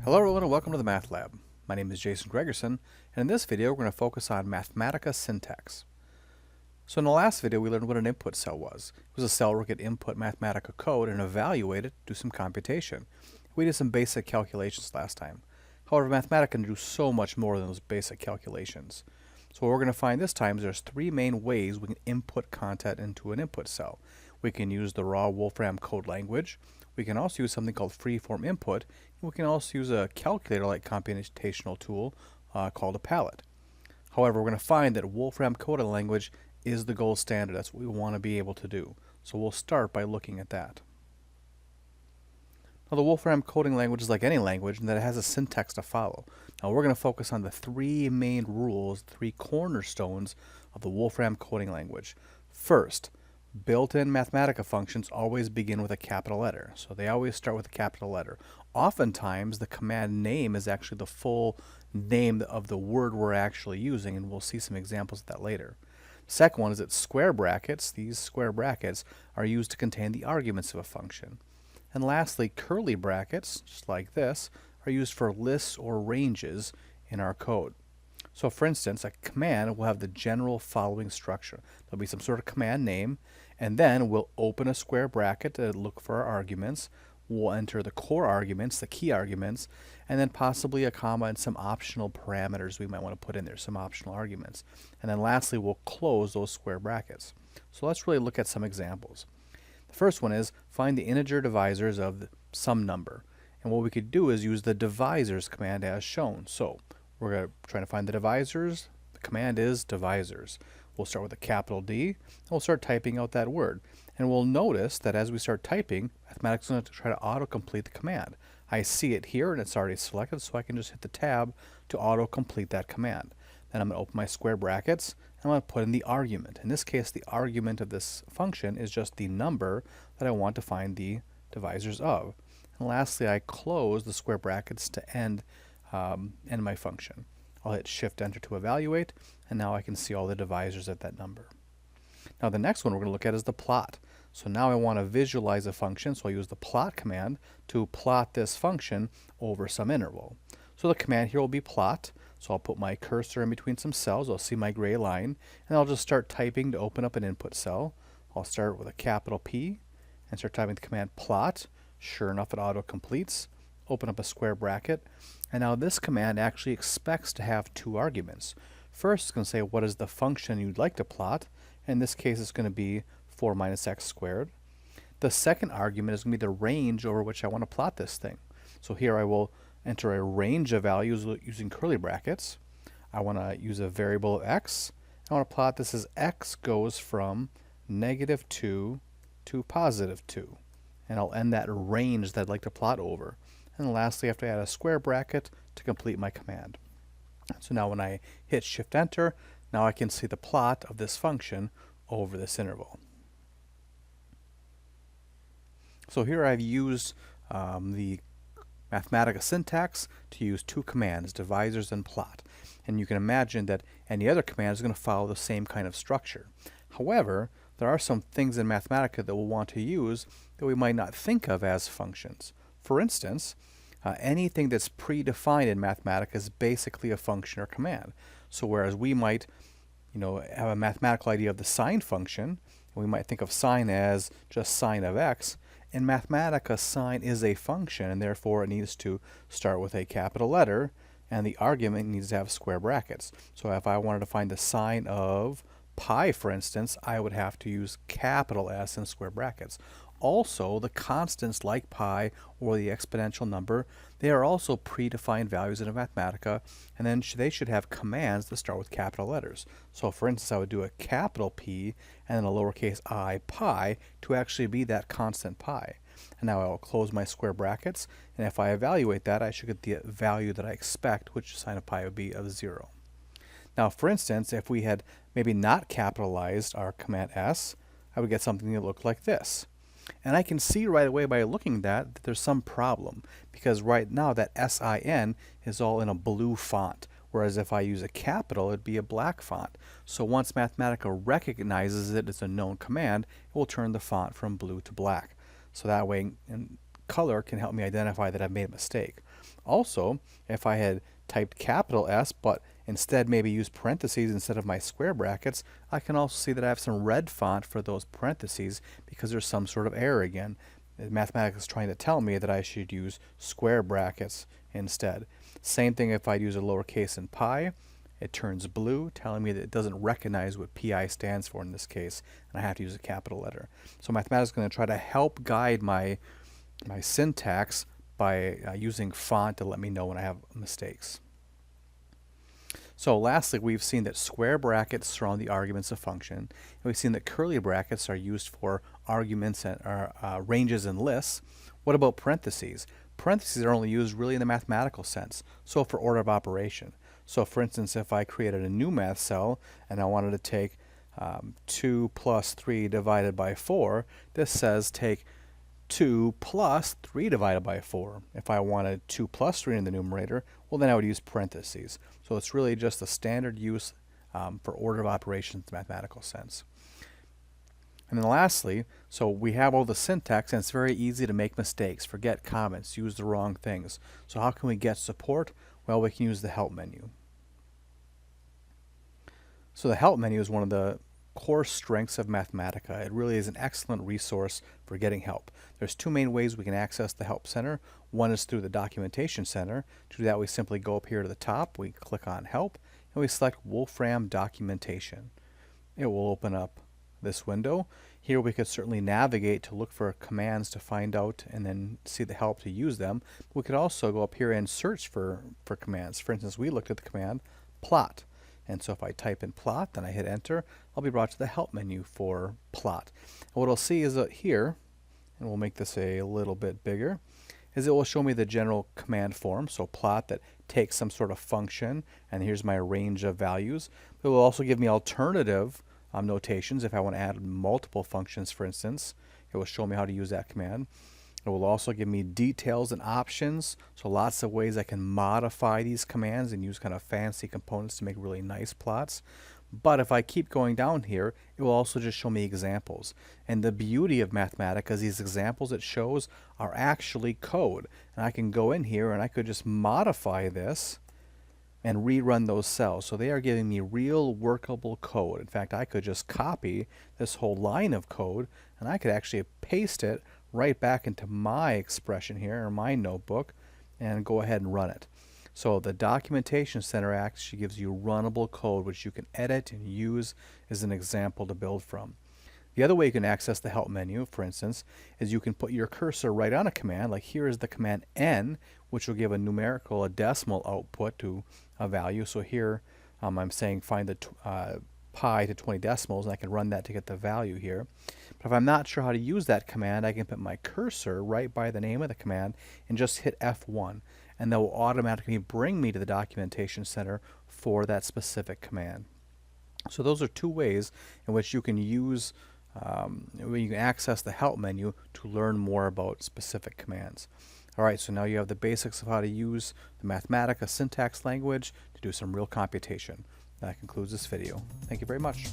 Hello everyone and welcome to the Math Lab. My name is Jason Gregerson, and in this video we're going to focus on Mathematica Syntax. So in the last video we learned what an input cell was. It was a cell where we could input Mathematica code and evaluate it, do some computation. We did some basic calculations last time. However, Mathematica can do so much more than those basic calculations. So what we're going to find this time is there's three main ways we can input content into an input cell. We can use the raw Wolfram code language. We can also use something called freeform input. We can also use a calculator-like computational tool called a palette. However, we're going to find that Wolfram coding language is the gold standard. That's what we want to be able to do. So we'll start by looking at that. Now the Wolfram coding language is like any language in that it has a syntax to follow. Now we're going to focus on the three main rules, three cornerstones of the Wolfram coding language. First, built-in Mathematica functions always begin with a capital letter. So they always start with a capital letter. Oftentimes the command name is actually the full name of the word we're actually using, and we'll see some examples of that later. Second one is that square brackets, these square brackets, are used to contain the arguments of a function. And lastly, curly brackets, just like this, are used for lists or ranges in our code. So for instance, a command will have the general following structure. There'll be some sort of command name, and then we'll open a square bracket to look for our arguments. We'll enter the core arguments, the key arguments, and then possibly a comma and some optional parameters we might want to put in there, some optional arguments. And then lastly, we'll close those square brackets. So let's really look at some examples. The first one is find the integer divisors of some number. And what we could do is use the divisors command as shown. So we're going to try to find the divisors. The command is divisors. We'll start with a capital D, and we'll start typing out that word. And we'll notice that as we start typing, Mathematica is going to try to autocomplete the command. I see it here and it's already selected, so I can just hit the tab to autocomplete that command. Then I'm going to open my square brackets, and I'm going to put in the argument. In this case, the argument of this function is just the number that I want to find the divisors of. And lastly, I close the square brackets to end my function. I'll hit Shift Enter to evaluate, and now I can see all the divisors of that number. Now the next one we're going to look at is the plot. So now I want to visualize a function, so I'll use the plot command to plot this function over some interval. So the command here will be plot. So I'll put my cursor in between some cells. I'll see my gray line, and I'll just start typing to open up an input cell. I'll start with a capital P and start typing the command plot. Sure enough, it auto-completes. Open up a square bracket, and now this command actually expects to have two arguments. First, it's going to say what is the function you'd like to plot. In this case, it's going to be 4 minus x squared. The second argument is going to be the range over which I want to plot this thing. So here I will enter a range of values using curly brackets. I want to use a variable of x. I want to plot this as x goes from -2 to +2. And I'll end that range that I'd like to plot over. And lastly, I have to add a square bracket to complete my command. So now when I hit Shift Enter, now I can see the plot of this function over this interval. So here I've used the Mathematica syntax to use two commands, divisors and plot. And you can imagine that any other command is going to follow the same kind of structure. However, there are some things in Mathematica that we'll want to use that we might not think of as functions. For instance, anything that's predefined in Mathematica is basically a function or command. So whereas we might have a mathematical idea of the sine function, and we might think of sine as just sine of x, in Mathematica sine is a function, and therefore it needs to start with a capital letter, and the argument needs to have square brackets. So if I wanted to find the sine of pi, for instance, I would have to use capital S in square brackets. Also, the constants like pi or the exponential number, they are also predefined values in Mathematica, and then they should have commands that start with capital letters. So for instance, I would do a capital P and then a lowercase I pi to actually be that constant pi. And now I will close my square brackets, and if I evaluate that, I should get the value that I expect, which sine of pi would be of 0. Now for instance, if we had maybe not capitalized our command S, I would get something that looked like this. And I can see right away by looking at that there's some problem, because right now that SIN is all in a blue font, whereas if I use a capital, it'd be a black font. So once Mathematica recognizes it as a known command, it will turn the font from blue to black. So that way, and color can help me identify that I've made a mistake. Also, if I had typed capital S, but instead maybe used parentheses instead of my square brackets, I can also see that I have some red font for those parentheses because there's some sort of error again. Mathematics is trying to tell me that I should use square brackets instead. Same thing if I use a lowercase in pi. It turns blue, telling me that it doesn't recognize what pi stands for in this case, and I have to use a capital letter. So mathematics is going to try to help guide my syntax by using font to let me know when I have mistakes. So lastly, we've seen that square brackets surround the arguments of function, and we've seen that curly brackets are used for arguments and ranges and lists. What about parentheses? Parentheses are only used really in the mathematical sense, so for order of operation. So for instance, if I created a new math cell and I wanted to take 2 plus 3 divided by 4, this says take 2 plus 3 divided by 4. If I wanted 2 plus 3 in the numerator, well then I would use parentheses. So it's really just a standard use for order of operations in the mathematical sense. And then lastly, so we have all the syntax and it's very easy to make mistakes, forget comments, use the wrong things. So how can we get support? Well, we can use the help menu. So the help menu is one of the core strengths of Mathematica. It really is an excellent resource for getting help. There's two main ways we can access the Help Center. One is through the Documentation Center. To do that, we simply go up here to the top, we click on Help, and we select Wolfram Documentation. It will open up this window. Here we could certainly navigate to look for commands to find out and then see the help to use them. We could also go up here and search for commands. For instance, we looked at the command plot. And so if I type in plot, then I hit enter, I'll be brought to the help menu for plot. And what I'll see is that here, and we'll make this a little bit bigger, is it will show me the general command form, so plot that takes some sort of function, and here's my range of values. It will also give me alternative notations if I want to add multiple functions, for instance. It will show me how to use that command. It will also give me details and options, so lots of ways I can modify these commands and use kind of fancy components to make really nice plots. But if I keep going down here, it will also just show me examples. And the beauty of Mathematica is these examples it shows are actually code. And I can go in here and I could just modify this and rerun those cells. So they are giving me real workable code. In fact, I could just copy this whole line of code and I could actually paste it right back into my expression here, or my notebook, and go ahead and run it. So the Documentation Center actually gives you runnable code which you can edit and use as an example to build from. The other way you can access the help menu, for instance, is you can put your cursor right on a command, like here is the command n, which will give a numerical, a decimal output to a value. So here I'm saying find the pi to 20 decimals, and I can run that to get the value here. But if I'm not sure how to use that command, I can put my cursor right by the name of the command and just hit F1, and that will automatically bring me to the Documentation Center for that specific command. So those are two ways in which you can use, you can access the help menu to learn more about specific commands. Alright, so now you have the basics of how to use the Mathematica syntax language to do some real computation. That concludes this video. Thank you very much.